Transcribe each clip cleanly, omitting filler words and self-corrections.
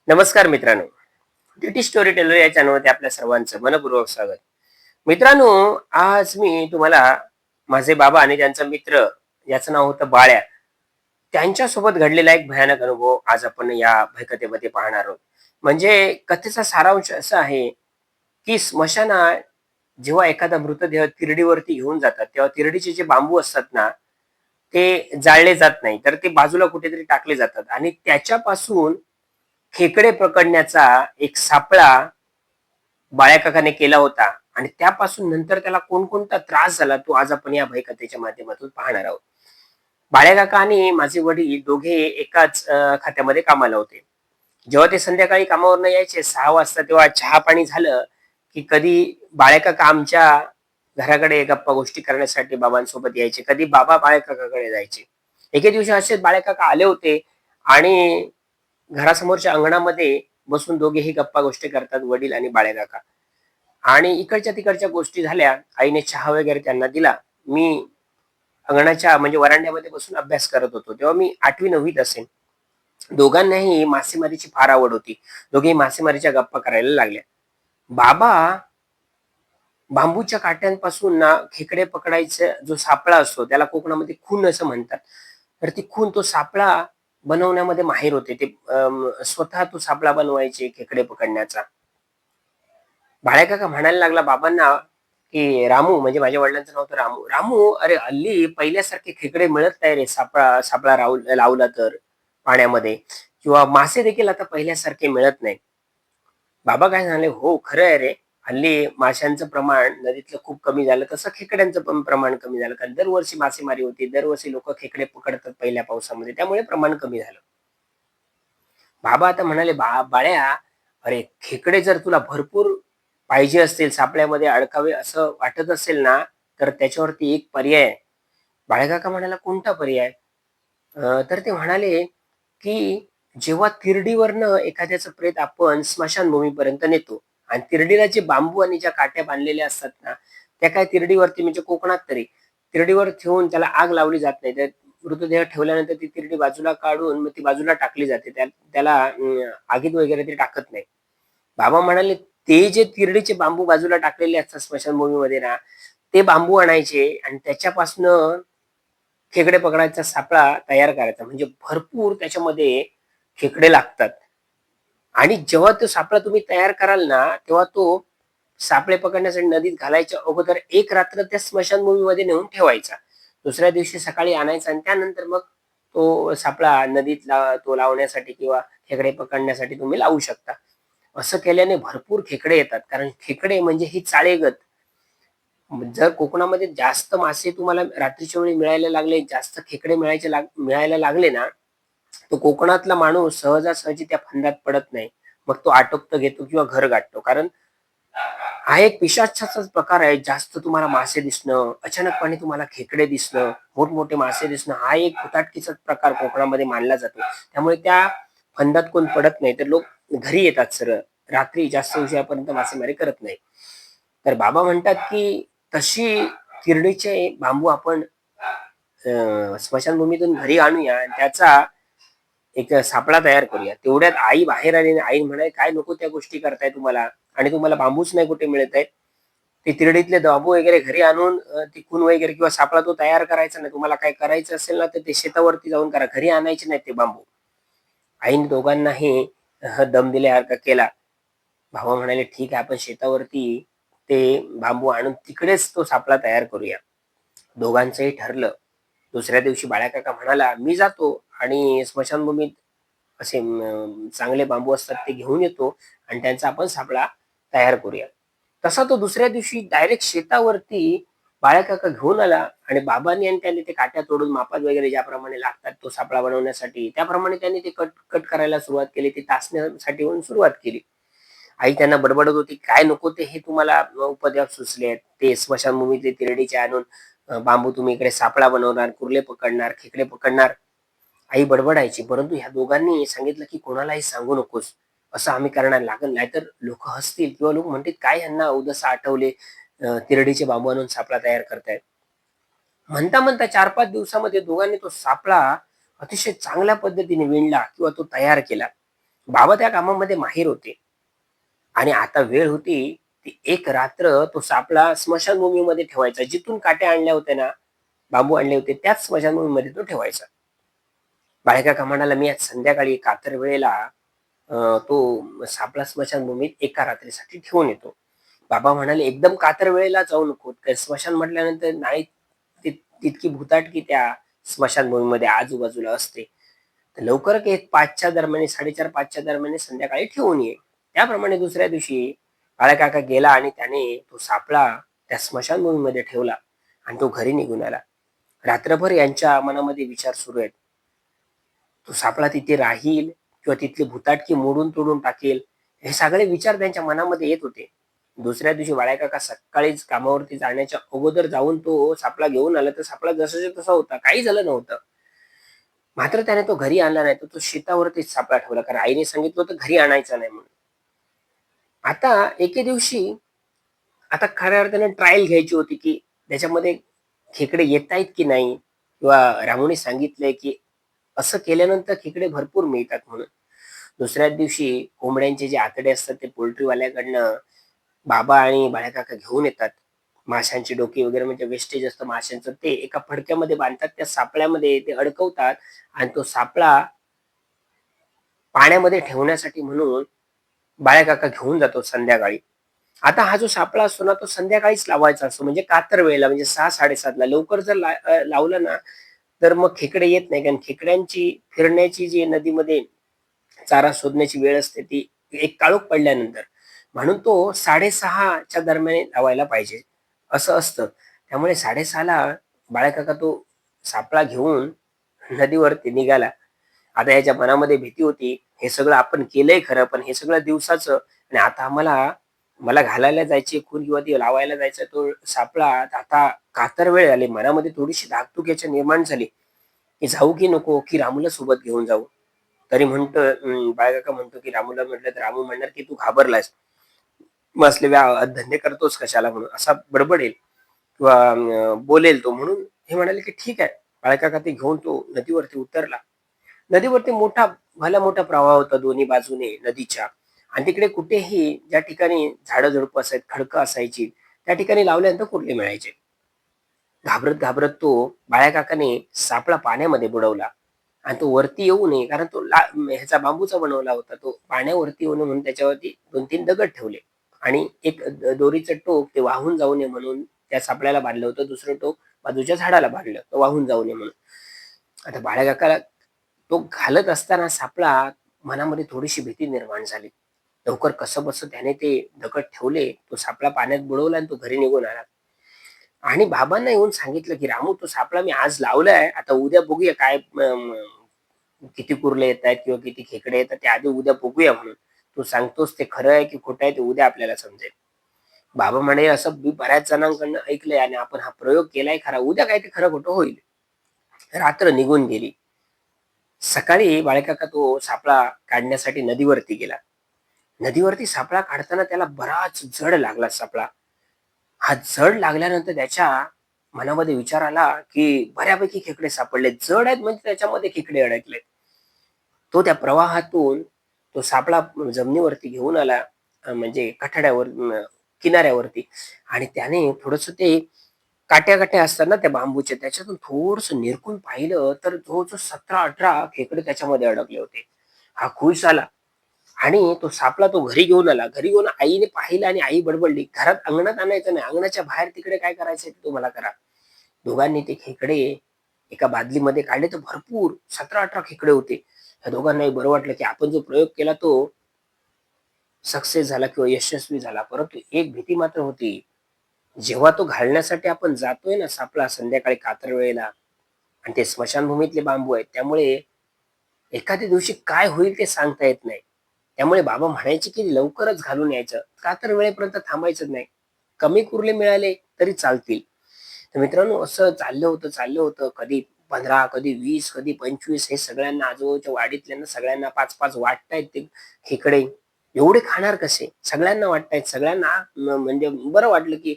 नमस्कार मित्रांनो, duty story teller या चॅनलमध्ये आपल्या सर्वांचं मनपूर्वक स्वागत. मित्रांनो, आज मी तुम्हाला माझे बाबा आणि त्यांचा मित्र, याचं नाव होतं बाळ्या, त्यांच्यासोबत घडलेला एक भयानक अनुभव आज आपण या भयकथेमध्ये पाहणार आहोत. म्हणजे कथेचा सारांश असा आहे, की स्मशानात जेव्हा एखादा मृतदेह तिरडीवरती घेऊन जातात, तेव्हा तिरडीचे जे बांबू असतात ना, ते जाळले जात नाही, तर ते बाजूला कुठेतरी टाकले जातात आणि त्याच्यापासून खेकडे पकडण्याचा एक सापळा बाळ्याकाकाने केला होता आणि त्यापासून नंतर त्याला कोणकोणता त्रास झाला तो आज आपण या भयकथेच्या माध्यमातून पाहणार आहोत. बाळ्याकाका आणि माझे वडील दोघे एकाच खात्यामध्ये कामाला होते. जेव्हा ते संध्याकाळी कामावरनं यायचे 6 वाजता, तेव्हा चहा पाणी झालं की कधी बाळ्याकाका आमच्या घराकडे गप्पा गोष्टी करण्यासाठी बाबांसोबत यायचे, कधी बाबा बाळ्याकाकाकडे जायचे. एके दिवशी असेच बाळ्याकाका आले होते आणि घरासमोरच्या अंगणामध्ये बसून दोघेही गप्पा गोष्टी करतात, वडील आणि बाळ्याकाका. आणि इकडच्या तिकडच्या गोष्टी झाल्या. आईने चहा वगैरे त्यांना दिला. मी अंगणाच्या म्हणजे वरांड्यामध्ये बसून अभ्यास करत होतो. तेव्हा मी 8वी-9वीत असेन. दोघांनाही मासेमारीची फार आवड होती. दोघेही मासेमारीच्या गप्पा करायला लागल्या. बाबा बांबूच्या काट्यांपासून ना खेकडे पकडायचा जो सापळा असतो, त्याला कोकणामध्ये खून असं म्हणतात. तर ती खून, तो सापळा बनवण्यामध्ये माहिर होते. ते स्वतः तो सापळा बनवायचे खेकडे पकडण्याचा. भाड्याकाका म्हणायला लागला बाबांना, की "रामू", म्हणजे माझ्या वडिलांचं नाव होतं रामू. "रामू, अरे हल्ली पहिल्यासारखे खेकडे मिळत नाही रे, सापळा सापळा लावला तर पाण्यामध्ये, किंवा मासे देखील आता पहिल्यासारखे मिळत नाही." बाबा काय म्हणाले, "हो, खरं आहे रे. हल्ली माशांचं प्रमाण नदीतलं खूप कमी झालं, तसं खेकड्यांचं पण प्रमाण कमी झालं. कारण दरवर्षी मासेमारी होती, दरवर्षी लोकं खेकडे पकडतात पहिल्या पावसामध्ये, त्यामुळे प्रमाण कमी झालं." बाबा आता म्हणाले, बाळ्या, अरे खेकडे जर तुला भरपूर पाहिजे असतील, सापळ्यामध्ये अडकावे असं वाटत असेल ना, तर त्याच्यावरती एक पर्याय आहे." बाळकाका म्हणाला, "कोणता पर्याय?" तर ते म्हणाले, की जेव्हा तिरडीवरनं एखाद्याचं प्रेत आपण स्मशानभूमीपर्यंत नेतो आणि तिरडीला जे बांबू आणि ज्या काट्या बांधलेल्या असतात ना, त्या काय तिरडीवरती, म्हणजे कोकणात तरी, तिरडीवर ठेवून त्याला आग लावली जात नाही. तर मृतदेह ठेवल्यानंतर ती तिरडी बाजूला काढून मग ती बाजूला टाकली जाते. त्याला आगीत वगैरे ते टाकत नाही. बाबा म्हणाले, "ते जे तिरडीचे बांबू बाजूला टाकलेले असतात स्मशानभूमीमध्ये ना, ते बांबू आणायचे आणि त्याच्यापासनं खेकडे पकडायचा सापळा तयार करायचा. म्हणजे भरपूर त्याच्यामध्ये खेकडे लागतात आणि जेव्हा तो सापळा तुम्ही तयार कराल ना, तेव्हा तो सापळे पकडण्यासाठी नदीत घालायच्या अगोदर एक रात्र त्या स्मशानभूमीमध्ये नेऊन ठेवायचा. दुसऱ्या दिवशी सकाळी आणायचा आणि त्यानंतर मग तो सापळा नदीत तो लावण्यासाठी किंवा खेकडे पकडण्यासाठी तुम्ही लावू शकता. असं केल्याने भरपूर खेकडे येतात. कारण खेकडे म्हणजे ही चाळेगत. जर कोकणामध्ये जास्त मासे तुम्हाला रात्रीच्या वेळी मिळायला लागले, जास्त खेकडे मिळायला लागले ना, तो कोकणातला माणूस सहजासहजी त्या फंदात पडत नाही. मग तो आटोपत घेतो किंवा घर गाठतो. कारण हा एक पिशाचाचाच प्रकार आहे. जास्त तुम्हाला मासे दिसणं, अचानकपणे तुम्हाला खेकडे दिसणं, मोठमोठे मासे दिसणं, हा एक हुताटकीचाच प्रकार कोकणामध्ये मानला जातो. त्यामुळे त्या फंदात कोण पडत नाही. तर लोक घरी येतात सरळ. रात्री जास्त उशिरापर्यंत मासेमारी करत नाही. तर बाबा म्हणतात, की तशी किर्डीचे बांबू आपण स्मशानभूमीतून घरी आणूया आणि त्याचा एक सापळा तयार करूया. तेवढ्यात आई बाहेर आली आणि आई म्हणाली, "काय नको त्या गोष्टी करताय तुम्हाला, आणि तुम्हाला बांबूच नाही कुठे मिळत आहेत. ते तिरडीतले बांबू वगैरे घरी आणून ती खून वगैरे किंवा सापळा तो तयार करायचा नाही. तुम्हाला काय करायचं असेल ना, तर ते शेतावरती जाऊन करा. घरी आणायचे नाहीत ते बांबू." आईने दोघांनाही दम दिल्यासारखा केला. भावा म्हणाले, "ठीक आहे, आपण शेतावरती ते बांबू आणून तिकडेच तो सापळा तयार करूया." दोघांचंही ठरलं. दुसऱ्या दिवशी बाळ्याकाका म्हणाला, "मी जातो आणि स्मशानभूमीत असे चांगले बांबू असतात ते घेऊन येतो आणि त्यांचा आपण सापळा तयार करूया." तसा तो दुसऱ्या दिवशी डायरेक्ट शेतावरती बाळ्याकाका घेऊन आला आणि बाबांनी आणि त्यांनी ते काट्या तोडून मापात वगैरे ज्याप्रमाणे लागतात तो सापळा बनवण्यासाठी, त्याप्रमाणे त्यांनी ते कट कट करायला सुरुवात केली. ते टाचण्यासाठी म्हणून सुरुवात केली. आई त्यांना बडबडत होती, "काय नको ते हे तुम्हाला उपद्व्याप सुचले आहेत. ते स्मशानभूमीतले तिरडीचे आणून बांबू तुम्ही इकडे सापळा बनवणार, कुर्ले पकडणार, खेकडे पकडणार." आई बडबडायची. परंतु ह्या दोघांनी सांगितलं, की "कोणालाही सांगू नकोस. असं आम्ही करणार लागेल, नाहीतर लोकं हसतील किंवा लोक म्हणतील, काय ह्यांना उगाच आठवले, तिरडीचे बांबू आणून सापळा तयार करतायत." म्हणता-म्हणता 4-5 दिवसामध्ये दोघांनी तो सापळा अतिशय चांगल्या पद्धतीने विणला किंवा तो तयार केला. बाबा त्या कामामध्ये माहीर होते आणि आता वेळ होती ती एक रात्र तो सापळा स्मशानभूमीमध्ये ठेवायचा. जिथून काट्या आणल्या होत्या ना, बांबू आणले होते त्याच स्मशानभूमीमध्ये तो ठेवायचा. बाळकाका म्हणाला, "मी आज संध्याकाळी कातर वेळेला तो सापळा स्मशानभूमीत एका रात्रीसाठी ठेवून येतो." बाबा म्हणाले, "एकदम कातर वेळेला जाऊ नको. ते स्मशान म्हटल्यानंतर नाही तितकी भुताटकी त्या स्मशानभूमीमध्ये आजूबाजूला असते. तर लवकर एक 5च्या दरम्यान 4:30-5च्या दरम्यान संध्याकाळी ठेवून ये." त्याप्रमाणे दुसऱ्या दिवशी बाळकाका गेला आणि त्याने तो सापळा त्या स्मशानभूमीमध्ये ठेवला आणि तो घरी निघून आला. रात्रभर यांच्या मनामध्ये विचार सुरू आहेत. तो सापळा तिथे राहील किंवा तिथली भुताटकी मोडून तोडून टाकेल, हे सगळे विचार त्यांच्या मनामध्ये येत होते. दुसऱ्या दिवशी बाळकाका सकाळीच कामावरती जाण्याच्या अगोदर जाऊन तो सापळा घेऊन आला, तर सापळा जसाच्या तसा होता. काही झालं नव्हतं. मात्र त्याने तो घरी आणला नाही. तर तो शेतावरतीच सापळा ठेवला. कारण आईने सांगितलं होतं घरी आणायचा नाही म्हणून. आता एके दिवशी आता खऱ्या अर्थाने ट्रायल घ्यायची होती, की त्याच्यामध्ये खेकडे येतायत की नाही किंवा रामूने सांगितलंय, की असं केल्यानंतर खेकडे भरपूर मिळतात म्हणून. दुसऱ्याच दिवशी कोंबड्यांचे जे आतडे असतात ते पोल्ट्रीवाल्याकडनं बाबा आणि बाळकाका घेऊन येतात. माशांची डोकी वगैरे म्हणजे वेस्टेज असतं माशांचं ते एका फडक्यामध्ये बांधतात. त्या सापळ्यामध्ये ते अडकवतात आणि तो सापळा पाण्यामध्ये ठेवण्यासाठी म्हणून बाळकाका घेऊन जातो संध्याकाळी. आता हा जो सापळा असतो ना, तो संध्याकाळीच लावायचा असतो म्हणजे कातर वेळेला म्हणजे 6:00-7:30 ला. लवकर जर लावलं ना, तर मग खेकडे येत नाही. कारण खेकड्यांची फिरण्याची जी नदीमध्ये चारा शोधण्याची वेळ असते ती एक काळोख पडल्यानंतर. म्हणून तो 6:30च्या दरम्यान लावायला पाहिजे, असं असतं. त्यामुळे 6:30ला बाळकाका तो सापळा घेऊन नदीवरती निघाला. आता याच्या मनामध्ये भीती होती. हे सगळं आपण केलंय खरं, पण हे सगळं दिवसाचं आणि आता मला घालायला जायची खून किंवा ती लावायला जायचा तो सापळा. आता कातर वेळ आली. मनामध्ये थोडीशी धाकधूक याच्या निर्माण झाली, की जाऊ की नको, की रामूला सोबत घेऊन जाऊ? तरी म्हणतो बाळकाका म्हणतो, की रामूला म्हटलं तर रामू म्हणणार, की "तू घाबरलायस. मग असले धंदे करतोस कशाला?" म्हणून असा बडबडेल किंवा बोलेल तो. म्हणून हे म्हणाले, की "ठीक आहे." बाळकाका ते घेऊन तो नदीवरती उतरला. नदीवरती भला मोठा प्रवाह होता दोन्ही बाजूने नदीच्या आणि तिकडे कुठेही ज्या ठिकाणी झाडं-झुडपं असायची, खडकं असायची, त्या ठिकाणी लावल्यानंतर कुर्ले मिळायचे. घाबरत घाबरत तो बाळ्याकाकाने सापळा पाण्यामध्ये बुडवला आणि तो वरती येऊ नये कारण तो ह्याचा बांबूचा बनवला होता. तो पाण्यावरती येऊ नये म्हणून त्याच्यावरती 2-3 दगड ठेवले आणि एक दोरीचं टोक ते वाहून जाऊ नये म्हणून त्या सापळ्याला बांधलं होतं. दुसरं टोक बाजूच्या झाडाला बांधलं, तो वाहून जाऊ नये म्हणून. आता बाळ्याकाकाला तो घालत असताना सापळा मनामध्ये थोडीशी भीती निर्माण झाली. लवकर कसंबसं त्याने ते दगड ठेवले, तो सापळा पाण्यात बुडवला आणि तो घरी निघून आला. आणि बाबांना येऊन सांगितलं, की "रामू तो सापळा मी आज लावलाय. आता उद्या बघूया काय किती कुर्ले येतायत किंवा किती खेकडे येतात ते आधी उद्या बघूया म्हणून. तू सांगतोस ते खरं आहे की खोटं आहे ते उद्या आपल्याला समजेल." बाबा म्हणे, "असं मी बऱ्याच जणांकडनं ऐकलंय आणि आपण हा प्रयोग केलाय खरा. उद्या काय ते खरं खोटं होईल." रात्र निघून गेली. सकाळी बाळकाका तो सापळा काढण्यासाठी नदीवरती गेला. नदीवरती सापळा काढताना त्याला बराच जड लागला सापळा. हा जड लागल्यानंतर त्याच्या मनामध्ये विचार आला, की बऱ्यापैकी खेकडे सापडले. जड आहेत म्हणजे त्याच्यामध्ये खेकडे अडकलेत. तो त्या प्रवाहातून तो सापळा जमिनीवरती घेऊन आला म्हणजे कठड्यावर किनाऱ्यावरती आणि त्याने थोडंसं ते काट्या-काट्या असतात ना त्या बांबूच्या, त्याच्यातून थोडंसं निरखून पाहिलं, तर जवळ-जवळ 17-18 खेकडे त्याच्यामध्ये अडकले होते. हा खुश झाला आणि तो सापळा तो घरी घेऊन आला. घरी घेऊन आईने पाहिलं आणि आई बडबडली, "घरात अंगणात आणायचं नाही. अंगणाच्या बाहेर तिकडे काय करायचंय ते तुम्हाला करा." दोघांनी ते खेकडे एका बादलीमध्ये काढले तर भरपूर 17-18 खेकडे होते. ह्या दोघांनाही बरं वाटलं, की आपण जो प्रयोग केला तो सक्सेस झाला किंवा यशस्वी झाला. परंतु एक भीती मात्र होती. जेव्हा तो घालण्यासाठी आपण जातोय ना सापळा संध्याकाळी कातर वेळेला आणि ते स्मशानभूमीतले बांबू आहेत. त्यामुळे एखाद्या दिवशी काय होईल ते सांगता येत नाही. त्यामुळे बाबा म्हणायचे, की लवकरच घालून यायचं. का तर वेळेपर्यंत थांबायचं नाही. कमी कुर्ले मिळाले तरी चालतील. तर मित्रांनो असं चाललं होतं. कधी 15, कधी 20, कधी 25 हे सगळ्यांना आजूबाजूच्या वाडीतल्यांना सगळ्यांना 5-5 वाटतायत ते खेकडे. एवढे खाणार कसे? सगळ्यांना वाटतायत. सगळ्यांना म्हणजे बरं वाटलं, की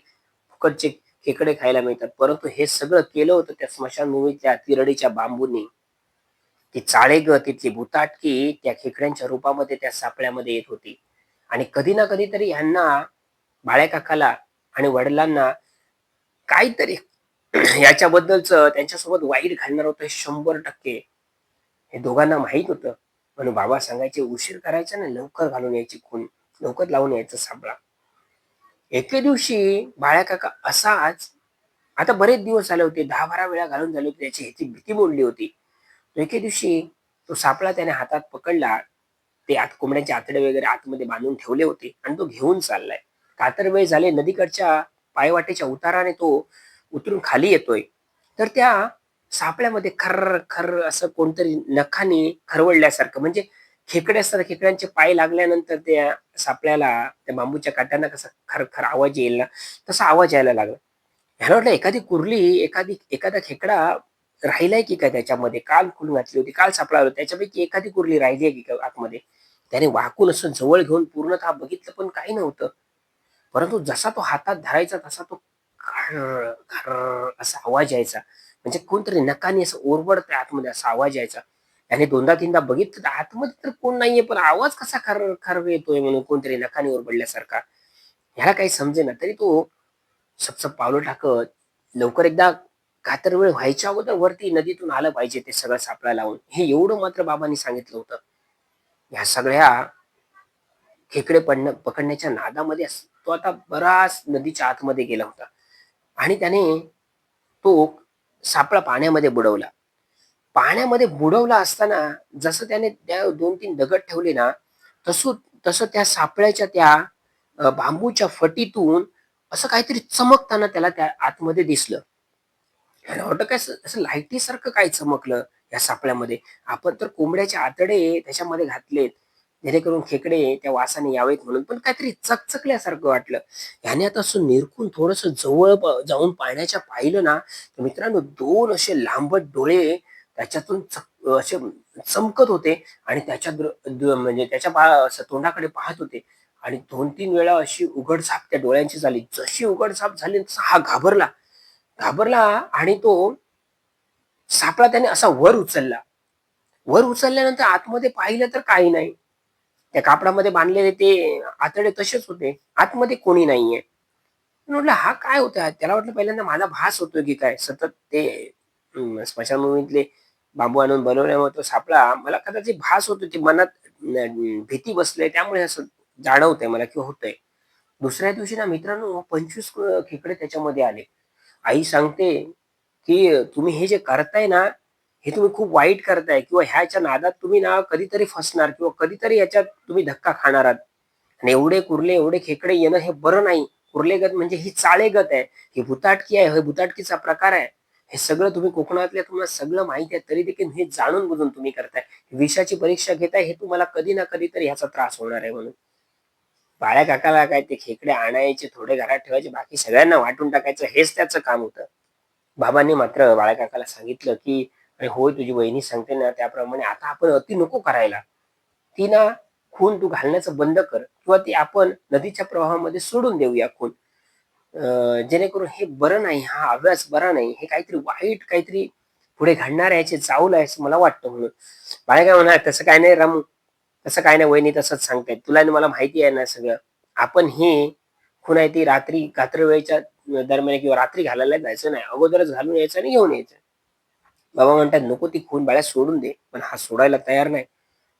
फुकटचे खेकडे खायला मिळतात. परंतु हे सगळं केलं होतं त्या स्मशानभूमीतल्या तिरडीच्या बांबूंनी. ती चाळेगं, तिथली भुताटकी त्या खेकड्यांच्या रूपामध्ये त्या सापळ्यामध्ये येत होती. आणि कधी ना कधीतरी ह्यांना, बाळ्या काकाला आणि वडिलांना काहीतरी याच्याबद्दलचं त्यांच्यासोबत वाईट घालणार होतं हे 100% हे दोघांना माहित होतं. म्हणून बाबा सांगायचे, उशीर करायचा नाही, लवकर घालून यायची खून, लवकर लावून यायचं सापळा. एके दिवशी बाळ्या काका असाच, आता बरेच दिवस झाले होते, 10-12 वेळा घालून झाले होते, त्याची ह्याची भीती मोडली होती. एके दिवशी तो सापळा त्याने हातात पकडला. ते आत कोंबड्यांचे आतडे वगैरे आतमध्ये बांधून ठेवले होते आणि तो घेऊन चाललाय. कातर वेळ झाले, नदीकडच्या पायवाटेच्या उताराने तो उतरून खाली येतोय. तर त्या सापळ्यामध्ये खर्र खर्र असं कोणतरी नखाने खरवडल्यासारखं, म्हणजे खेकडे असतात, खेकड्यांचे पाय लागल्यानंतर त्या सापळ्याला, त्या बांबूच्या काट्यांना कसा खर खर आवाज येईल ना, तसा आवाज यायला लागला. ह्याला वाटलं एखादी कुर्ली, एखादा खेकडा राहिलाय की काय त्याच्यामध्ये, काल खुल घातली होती, काल सापळा होता, त्याच्यापैकी एखादी कुर्ली राहिली आहे की काय आतमध्ये. त्याने वाकून असं जवळ घेऊन पूर्णतः बघितलं, पण काही नव्हतं. परंतु जसा तो हातात धरायचा तसा तो खर्र खर्र असा आवाज यायचा, म्हणजे कोणतरी नखाने असं ओरबडतंय आतमध्ये असा आवाज यायचा. त्याने दोनदा तीनदा बघितलं तर आतमध्ये तर कोण नाहीये, पण आवाज कसा खर्र खर्र येतोय म्हणून कोणतरी नखाने ओरबडल्यासारखा. ह्याला काही समजेना. तरी तो सपसप पावलं टाकत लवकर एकदा कातर वेळ व्हायच्या अगोदर वरती नदीतून आलं पाहिजे ते सगळं सापळा लावून, हे एवढं मात्र बाबांनी सांगितलं होतं. ह्या सगळ्या खेकडे पकडण्याच्या नादामध्ये तो आता बराच नदीच्या आतमध्ये गेला होता. आणि त्याने तो सापळा पाण्यामध्ये बुडवला. पाण्यामध्ये बुडवला असताना जसं त्याने त्या 2-3 दगड ठेवले ना, तसं तसं त्या सापळ्याच्या त्या बांबूच्या फटीतून असं काहीतरी चमकताना त्याला त्या आतमध्ये दिसलं. त्याला वाटलं काय, असं असं लाईटीसारखं काय चमकलं या सापळ्यामध्ये. आपण तर कोंबड्याचे आतडे त्याच्यामध्ये घातलेत, जेणेकरून खेकडे त्या वासाने यावेत म्हणून, पण काहीतरी चकचकल्यासारखं वाटलं. ह्याने आता असं निरखून थोडंसं जवळ जाऊन पाण्याच्या पाहिलं ना, तर मित्रांनो 2 असे लांबट डोळे त्याच्यातून असे चमकत होते आणि त्याच्या म्हणजे त्याच्या असं तोंडाकडे पाहत होते. आणि 2-3 वेळा अशी उघडझाप त्या डोळ्यांची झाली. जशी उघडझाप झाली तसा हा घाबरला. घाबरला आणि तो सापळा त्याने असा वर उचलला. वर उचलल्यानंतर आतमध्ये पाहिलं तर काही नाही. त्या कापडामध्ये बांधलेले ते आतडे तसेच होते. आतमध्ये कोणी नाहीये. मी म्हटलं हा काय होता? त्याला वाटलं पहिल्यांदा माझा भास होतोय की काय? सतत ते स्मशानभूमीतले बांबू आणून बनवल्यामुळे तो सापळा मला कदाचित भास होतो, की मनात भीती बसली त्यामुळे असं जाणवतंय मला किंवा होतंय. दुसऱ्या दिवशी ना मित्रांनो 25 खेकडे त्याच्यामध्ये आले. आई सांगते, की "तुम्ही हे जे करताय ना, हे तुम्ही खूप वाईट करताय किंवा ह्याच्या नादात तुम्ही ना कधीतरी फसणार किंवा कधीतरी याच्यात तुम्ही धक्का खाणार आहात. आणि एवढे कुर्ले, एवढे खेकडे येणं हे बरं नाही. कुर्लेगत म्हणजे ही चाळेगत आहे. ही भुताटकी आहे, हे भुताटकीचा प्रकार आहे. हे सगळं तुम्ही कोकणातल्या, तुम्हाला सगळं माहिती आहे, तरी देखील हे जाणून-बुजून तुम्ही करताय. विषाची परीक्षा घेताय, हे तुम्हाला कधी ना कधीतरी ह्याचा त्रास होणार आहे म्हणून." बाळ्या काकाला काय, ते खेकडे आणायचे, थोडे घरात ठेवायचे, बाकी सगळ्यांना वाटून टाकायचं, हेच त्याचं काम होतं. बाबांनी मात्र बाळ्या काकाला सांगितलं, की "अरे होय, तुझी वहिनी सांगते ना त्याप्रमाणे आता आपण अति नको करायला. ती ना खून तू घालण्याचं बंद कर किंवा ती आपण नदीच्या प्रवाहामध्ये सोडून देऊया खून. जेणेकरून हे बरं नाही, हा हव्यास बरा नाही. हे काहीतरी वाईट काहीतरी पुढे घडणार आहे, याची चाहूल आहे असं मला वाटतं" म्हणून. बाळ्या काय म्हणाला, "तसं काही नाही रामू, तसं काही नाही, वहिनी तसंच सांगतायत. तुला आणि मला माहिती आहे ना सगळं. आपण ही खूण आहे ती रात्री रात्रवेळेच्या दरम्यान किंवा रात्री घालायला जायचं नाही. अगोदरच घालून यायचं आणि घेऊन यायचं." बाबा म्हणतात, "नको ती खून बाळा सोडून दे." पण हा सोडायला तयार नाही.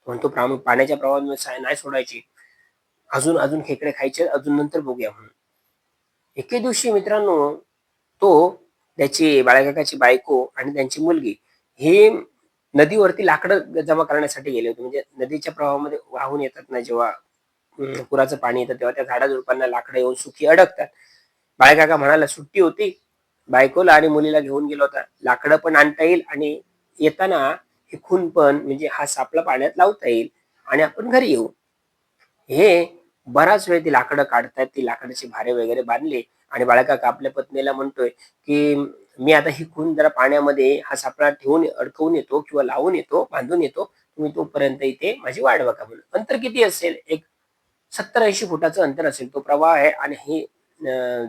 म्हणतो, पाण्याच्या प्रवाहामध्ये नाही सोडायची. अजून अजून खेकडे खायचे, अजून नंतर बघूया म्हणून." एके दिवशी मित्रांनो, तो, त्याची बाळकाकाची बायको आणि त्यांची मुलगी हे नदीवरती लाकडं जमा करण्यासाठी गेले होते. म्हणजे नदीच्या प्रवाहामध्ये वाहून येतात ना जेव्हा पुराचं पाणी येतं, तेव्हा त्या झाडाझुडपांना लाकडं येऊन सुखी अडकतात. बाळकाका म्हणाला सुट्टी होती, बायकोला आणि मुलीला घेऊन गेला होता. लाकडं पण आणता येईल आणि येताना हे खून पण, म्हणजे हा सापळा पाण्यात लावता येईल आणि आपण घरी येऊ. हे बराच वेळ ती लाकडं काढतायत, ती लाकडाचे भारे वगैरे बांधले आणि बाळकाका आपल्या पत्नीला म्हणतोय, की "मी आता ही खूण जरा पाण्यामध्ये हा सापळा ठेवून अडकवून येतो किंवा लावून येतो, बांधून येतो. तुम्ही तोपर्यंत इथे माझी वाट बघा" म्हणून. अंतर किती असेल? एक 70-80 फुटाचं अंतर असेल. तो प्रवाह आहे आणि हे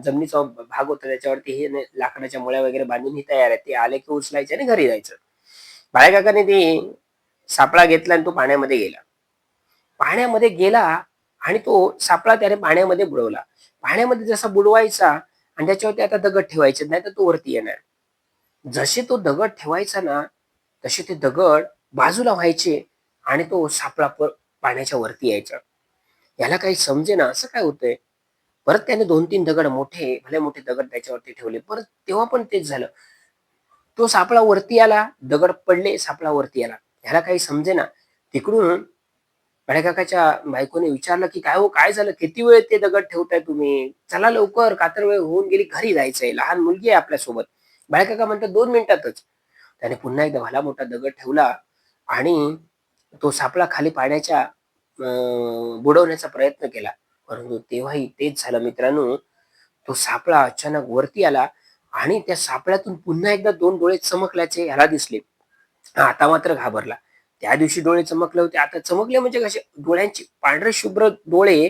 जमिनीचा भाग होता, त्याच्यावरती हे लाकडाच्या मुळ्या वगैरे बांधून ही तयार आहे. ते आले की उचलायचे आणि घरी जायचं. बाळकाकाने ते सापळा घेतला आणि तो पाण्यामध्ये गेला. पाण्यामध्ये गेला आणि तो सापळा त्याने पाण्यामध्ये बुडवला. पाण्यामध्ये जसा बुडवायचा आणि त्याच्यावरती आता दगड ठेवायचे, नाहीतर तो वरती येणार. जसे तो दगड ठेवायचा ना, तसे ते दगड बाजूला व्हायचे आणि तो सापळा पाण्याच्या वरती यायचा. याला काही समजेना असं काय होतंय? परत त्याने 2-3 दगड मोठे, भले मोठे दगड त्याच्यावरती ठेवले. परत तेव्हा पण तेच झालं. तो सापळा वरती आला, दगड पडले, सापळा वरती आला. ह्याला काही समजेना. तिकडून काकाच्या बायकोने विचारलं, की "काय हो, काय झालं? किती वेळ ते दगड ठेवताय तुम्ही? चला लवकर, का तर वेळ होऊन गेली, घरी जायचंय. लहान मुलगी आहे आपल्यासोबत." काका म्हणतात, "2 मिनिटातच." त्याने पुन्हा एकदा भला मोठा दगड ठेवला आणि तो सापळा खाली पाण्याच्या बुडवण्याचा प्रयत्न केला. परंतु तेव्हाही तेच झालं मित्रांनो. तो सापळा अचानक वरती आला आणि त्या सापळ्यातून पुन्हा एकदा 2 डोळे चमकल्याचे ह्याला दिसले. हा आता मात्र घाबरला. त्या दिवशी डोळे चमकले होते, आता चमकले म्हणजे कसे डोळ्यांची पांढरे शुभ्र डोळे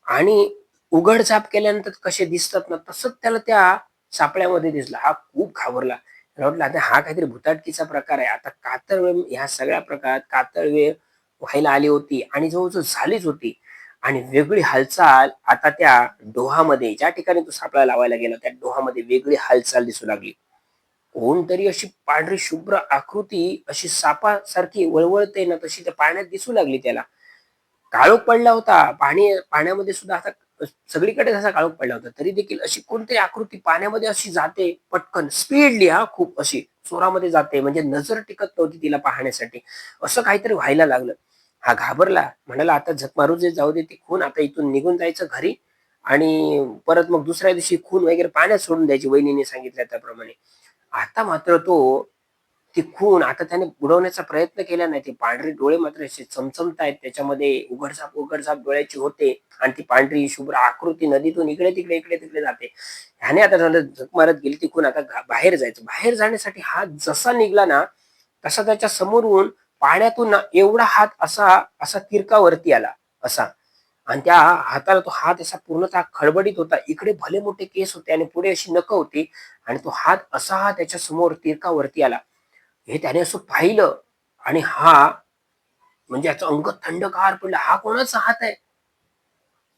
आणि उघड-झाप केल्यानंतर कसे दिसतात ना, तसंच त्याला त्या सापळ्यामध्ये दिसलं. हा खूप घाबरला. त्याला वाटलं आता हा काहीतरी भुताटकीचा प्रकार आहे. आता कातळ ह्या सगळ्या प्रकारात कातळ व्हायला आली होती आणि जवळ झालीच होती. आणि वेगळी हालचाल आता त्या डोहामध्ये, ज्या ठिकाणी तो सापळा लावायला गेला, त्या डोहामध्ये वेगळी हालचाल दिसू लागली. कोणतरी अशी पांढरी शुभ्र आकृती अशी सापासारखी वळवळते ना, तशी त्या पाण्यात दिसू लागली त्याला. काळोख पडला होता. पाण्यामध्ये सुद्धा असा सगळीकडे असा काळोख पडला होता. तरी देखील अशी कोणतरी आकृती पाण्यामध्ये अशी जाते पटकन स्पीडली, खूप अशी जोरामध्ये जाते, म्हणजे नजर टिकत नव्हती तिला पाहण्यासाठी. असं काहीतरी व्हायला लागलं. हा घाबरला. म्हणाला, "आता झक मारू दे, जाऊ दे ती खून. आता इथून निघून जायचं घरी आणि परत मग दुसऱ्या दिवशी खून वगैरे पाण्यात सोडून द्यायची वहिनीने सांगितलं त्याप्रमाणे." आता मात्र तो ती खून आता त्याने बुडवण्याचा प्रयत्न केला नाही. ते पांढरे डोळे मात्र असे चमचमतायत. त्याच्यामध्ये उघडझाप डोळ्याची होते आणि ती पांढरी शुभ्र आकृती नदीतून इकडे-तिकडे, इकडे-तिकडे जाते. ह्याने आता झालं झक मारत गेली ती खून, आता बाहेर जायचं. बाहेर जाण्यासाठी हात जसा निघाला ना, तसा त्याच्या समोरून पाण्यातून ना एवढा हात असा असा तिरका वरती आला असा. आणि त्या हाताला तो हात असा पूर्णतः खडबडीत होता. इकडे भले मोठे केस होते आणि पुढे अशी नखं होती आणि तो हात असा त्याच्या समोर तिरका वरती आला. हे त्याने असं पाहिलं आणि म्हणजे याचं अंग थंडगार पडलं. हा कोणाचा हात आहे?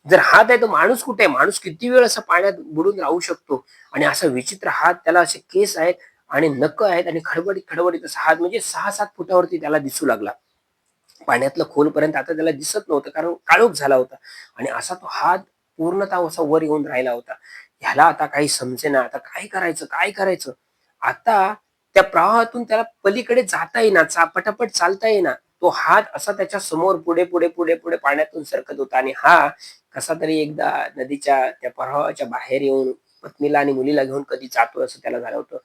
जर हात आहे तर माणूस कुठे आहे? माणूस किती वेळ असा पाण्यात बुडून राहू शकतो? आणि असा विचित्र हात, त्याला असे केस आहेत आणि नखं आहेत आणि खडबडीत खडबडीत असा हात, म्हणजे 6-7 फुटावरती त्याला दिसू लागला. पाण्यातलं खोलपर्यंत आता त्याला दिसत नव्हतं, कारण काळोख झाला होता आणि असा तो हात पूर्णतः असा वर येऊन राहिला होता. ह्याला आता काही समजेना. आता काय करायचं? काय करायचं? आता त्या प्रवाहातून त्याला पलीकडे जाता येईना, पटापट चालता येईना. तो हात असा त्याच्या समोर पुढे पाण्यातून सरकत होता आणि हा कसा तरी एकदा नदीच्या त्या प्रवाहाच्या बाहेर येऊन पत्नीला आणि मुलीला घेऊन कधी जातोय असं त्याला झालं होतं.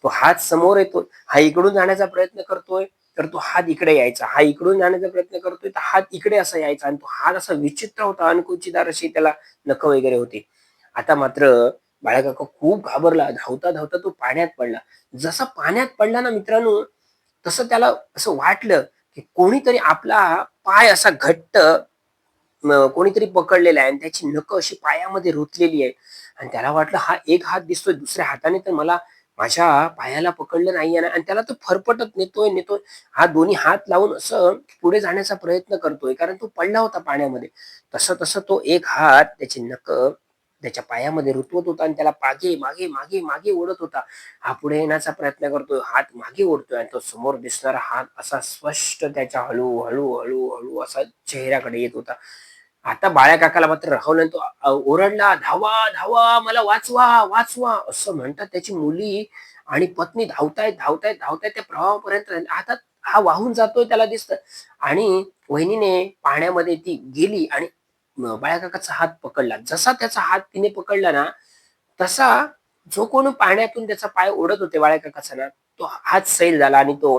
तो हात समोर येतो. हा इकडून जाण्याचा प्रयत्न करतोय, तर तो हात इकडे यायचा. हा इकडून जाण्याचा प्रयत्न करतोय, तर हात इकडे असा यायचा आणि तो हात असा विचित्र होता, अणकुचीदार अशी त्याला नखं वगैरे होती. आता मात्र बाळकाका खूप घाबरला. धावता तो पाण्यात पडला. जसा पाण्यात पडला ना मित्रांनो, तसं त्याला असं वाटलं, की कोणीतरी आपला पाय असा घट्ट कोणीतरी पकडलेला आहे आणि त्याची नखं अशी पायामध्ये रुतलेली आहे आणि त्याला वाटलं हा एक हात दिसतोय, दुसऱ्या हाताने तर मला माझ्या पायाला पकडलं नाहीये ना, आणि त्याला तो फरफटत नेतोय. हा दोन्ही हात लावून असं पुढे जाण्याचा प्रयत्न करतोय, कारण तो पडला होता पाण्यामध्ये. तसं तो एक हात त्याची नखं त्याच्या पायामध्ये रुतवत होता आणि त्याला मागे ओढत होता. हा पुढे येण्याचा प्रयत्न करतोय, हात मागे ओढतोय आणि तो समोर दिसणारा हात असा स्पष्ट त्याच्या हळू असा चेहऱ्याकडे येत होता. आता बाळ्या काकाला मात्र राहुल तो ओरडला, "धावा, धावा, मला वाचवा, वाचवा!" असं म्हणतात त्याची मुली आणि पत्नी धावतायत त्या प्रवाहापर्यंत. आता हा वाहून जातोय त्याला दिसतं आणि वहिनीने पाण्यामध्ये ती गेली आणि बाळ्या काकाचा हात पकडला. जसा त्याचा हात तिने पकडला ना, तसा जो कोणी पाण्यातून त्याचा पाय ओढत होते बाळ्या काकाचा ना, तो हात सैल झाला आणि तो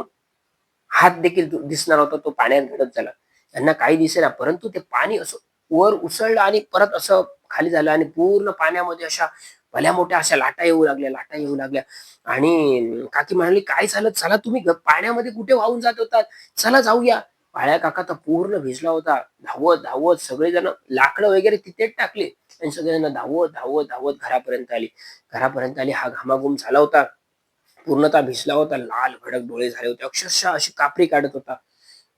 हात देखील दिसणार होता, तो पाण्यात गडप झाला. त्यांना काही दिसेना, परंतु ते पाणी असं वर उसळलं आणि परत असं खाली झालं आणि पूर्ण पाण्यामध्ये अशा भल्या मोठ्या अशा लाटा येऊ लागल्या आणि काकी म्हणाली, "काय झालं? चला तुम्ही पाण्यामध्ये कुठे वाहून जात होतात? चला जाऊया." बाळ्या काका तर पूर्ण भिजला होता. धावत सगळेजण लाकडं वगैरे तिथेच टाकले आणि सगळेजण धावत घरापर्यंत आली. हा घामाघूम झाला होता. पूर्णतः भिजला होता. लाल भडक डोळे झाले होते. अक्षरशः अशी कापरी काढत होता.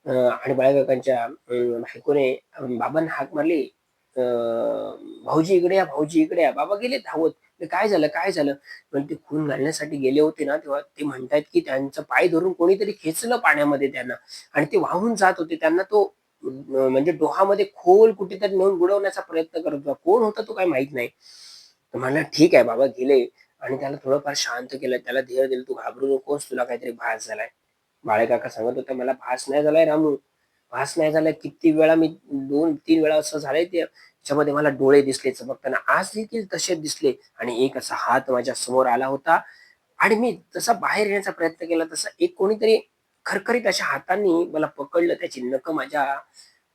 आणि बाळकाकांच्या बायकोने बाबांना हाक मारली, "भाऊजी इकडे या, भाऊजी इकडे या." बाबा गेले धावत. "काय झालं? काय झालं?" पण ते खून घालण्यासाठी गेले होते ना, तेव्हा ते म्हणतायत, की त्यांचा पाय धरून कोणीतरी खेचलं पाण्यामध्ये त्यांना आणि ते वाहून जात होते. त्यांना तो म्हणजे डोहामध्ये खोल कुठेतरी नेऊन बुडवण्याचा प्रयत्न करत होता. कोण होता तो काही माहीत नाही. तर म्हणला, "ठीक आहे." बाबा गेले आणि त्याला थोडंफार शांत केलं. त्याला धीर दिलं, "तू घाबरू नकोस. तुला काहीतरी भास झालाय." बाळकाका सांगत होता, "मला भास नाही झालाय रामू. भास नाही झालाय. किती वेळा मी 2-3 वेळा असं झालंय ते त्याच्यामध्ये मला डोळे दिसले चमकताना. आज देखील तसेच दिसले आणि एक असा हात माझ्या समोर आला होता आणि मी जसा बाहेर येण्याचा प्रयत्न केला तसा एक कोणीतरी खरखरीत अशा हातांनी मला पकडलं. त्याची नखं माझ्या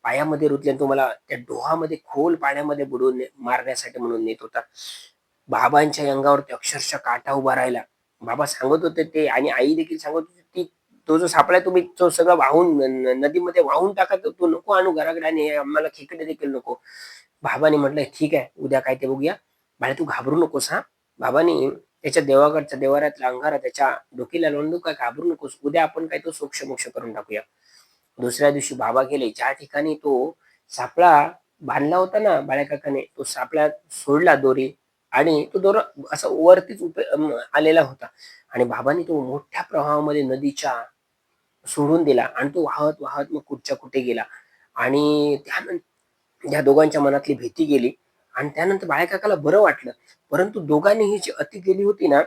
पायामध्ये रुतली आणि तो मला त्या डोहामध्ये खोल पाण्यामध्ये बुडवून मारण्यासाठी म्हणून नेत होता." बाबांच्या अंगावरती अक्षरशः काटा उभा राहिला. बाबा सांगत होते ते आणि आई देखील सांगत होती, की "तो जो सापळा आहे तुम्ही तो सगळा वाहून नदीमध्ये वाहून टाका. तो नको आणू घराकडे आणि हे आम्हाला खेकडे देखील नको." बाबांनी म्हटलं, "ठीक आहे, उद्या काय ते बघूया. बाळा तू घाबरू नकोस हां." बाबांनी त्याच्या देवाकडच्या देव्हाऱ्यातला अंगारा त्याच्या डोकीला लावून, "तू काय घाबरू नकोस. उद्या आपण काय तो सोक्ष-मोक्ष करून टाकूया." दुसऱ्या दिवशी बाबा गेले. ज्या ठिकाणी तो सापळा बांधला होता ना बाळ्याकाकाने, तो सापळा सोडला दोरी आणि तो दोरा असा वरतीच आलेला होता आणि बाबांनी तो मोठ्या प्रवाहामध्ये नदीच्या सोडून दिला आणि तो वाहत, वाहत मग कुठच्या कुठे गेला आणि या दोघांच्या मनातली भीती गेली आणि त्यानंतर बाळ्याकाकाला बरं वाटलं. परंतु दोघांनीही जी अति केली होती ना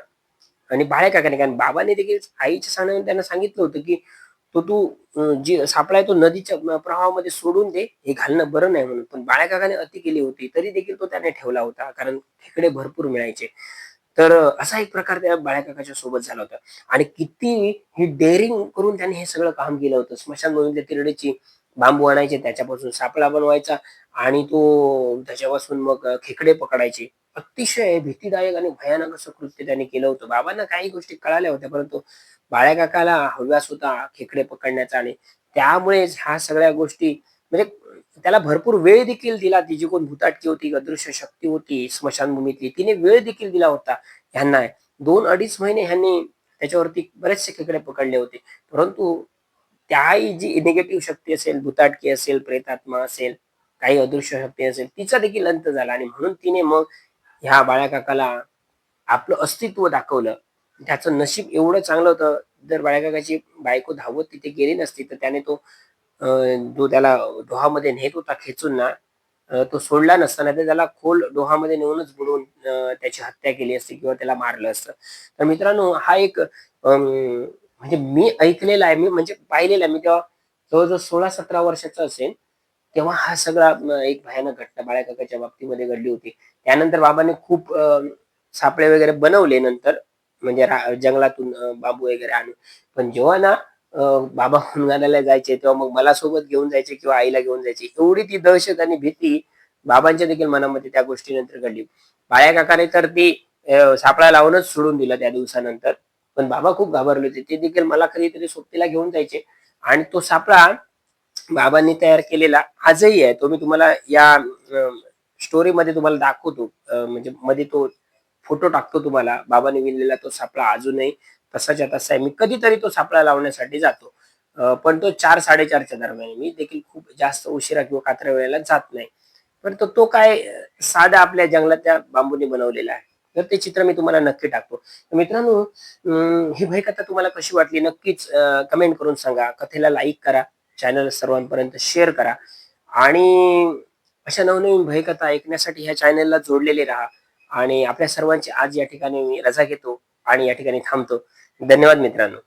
आणि बाळ्याकाकाने कारण बाबांनी देखील आईच्या सांगण्यावरून त्यांना सांगितलं होतं, की "तो तू जी सापळा आहे तो नदीच्या प्रवाहामध्ये सोडून दे, हे घालणं बरं नाही म्हणून." पण बाळ्याकाकाने अति केली होती, तरी देखील तो त्याने ठेवला होता. कारण खेकडे भरपूर मिळायचे. तर असा एक प्रकार त्या बाळ्याकाकाच्या सोबत झाला होता आणि किती ही डेअरिंग करून त्याने हे सगळं काम केलं होतं. स्मशानभूमीतल्या तिरडीची बांबू आणायचे, त्याच्यापासून सापळा बनवायचा आणि तो त्याच्यापासून मग खेकडे पकडायचे. अतिशय भीतीदायक आणि भयानक असं कृत्य त्याने केलं होतं. बाबांना काही गोष्टी कळाल्या होत्या, परंतु बाळ्याकाकाला हव्यास होता खेकडे पकडण्याचा आणि त्यामुळेच ह्या सगळ्या गोष्टी म्हणजे त्याला भरपूर वेळ देखील दिला. ती जी कोण भुताटकी होती, अदृश्य शक्ती होती स्मशानभूमीतली, तिने वेळ देखील दिला होता ह्यांना. 2-2.5 महिने ह्यांनी त्याच्यावरती बरेचसे खेकडे पकडले होते. परंतु त्याही जी निगेटिव्ह शक्ती असेल, भुताटकी असेल, प्रेतात्मा असेल, काही अदृश्य शक्ती असेल, तिचा देखील अंत झाला आणि म्हणून तिने मग ह्या बाळ्याकाकाला आपलं अस्तित्व दाखवलं. त्याचं नशीब एवढं चांगलं होतं, जर बाळ्याकाकाची बायको धावत तिथे गेली नसती, तर त्याने तो अ, जो त्याला डोहामध्ये नेत होता खेचून ना, तो सोडला नसता. नाहीतर त्याला खोल डोहामध्ये नेऊनच बुडवून त्याची हत्या केली असती किंवा त्याला मारलं असतं. तर मित्रांनो, हा एक म्हणजे मी ऐकलेला आहे, मी म्हणजे पाहिलेला आहे. मी तेव्हा जवळ-जवळ 16-17 वर्षाचा असेन. तेव्हा हा सगळा एक भयानक घटना बाळ्याकाकाच्या बाबतीमध्ये घडली होती. त्यानंतर बाबांनी खूप सापळे वगैरे बनवले नंतर म्हणजे जंगलातून बांबू वगैरे आणून. पण जेव्हा ना बाबा हुंगाण्याला जायचे तेव्हा मग मला सोबत घेऊन जायचे किंवा आईला घेऊन जायचे. एवढी ती दहशत आणि भीती बाबांच्या देखील मनामध्ये त्या गोष्टीनंतर घडली. बाळ्याकाकाने तर ती सापळा लावूनच सोडून दिलं त्या दिवसानंतर. पण बाबा खूप घाबरले होते. ते देखील मला कधीतरी सोबतीला घेऊन जायचे आणि तो सापळा बाबांनी तयार केलेला आजही आहे. तो मी तुम्हाला या स्टोरीमध्ये तुम्हाला दाखवतो. म्हणजे मध्ये तो फोटो टाकतो तुम्हाला. बाबांनी विणलेला तो सापळा अजूनही तसाच्या तसा आहे. मी कधीतरी तो सापळा लावण्यासाठी जातो. पण तो 4-4:30 च्या दरम्यान आहे. मी देखील खूप जास्त उशिरा किंवा कात्र्या वेळेला जात नाही. पण तो काय साध्या आपल्या जंगलातल्या बांबूने बनवलेला आहे. तर ते चित्र मी तुम्हाला नक्की टाकतो. तर मित्रांनो, ही भयकथा तुम्हाला कशी वाटली नक्कीच कमेंट करून सांगा. कथेला लाईक करा. चॅनल सर्वांपर्यंत शेअर करा आणि अशा नवनवीन भयकथा ऐकण्यासाठी ह्या चॅनलला जोडलेले राहा आणि आपल्या सर्वांची आज या ठिकाणी मी रजा घेतो आणि या ठिकाणी थांबतो. धन्यवाद मित्रांनो.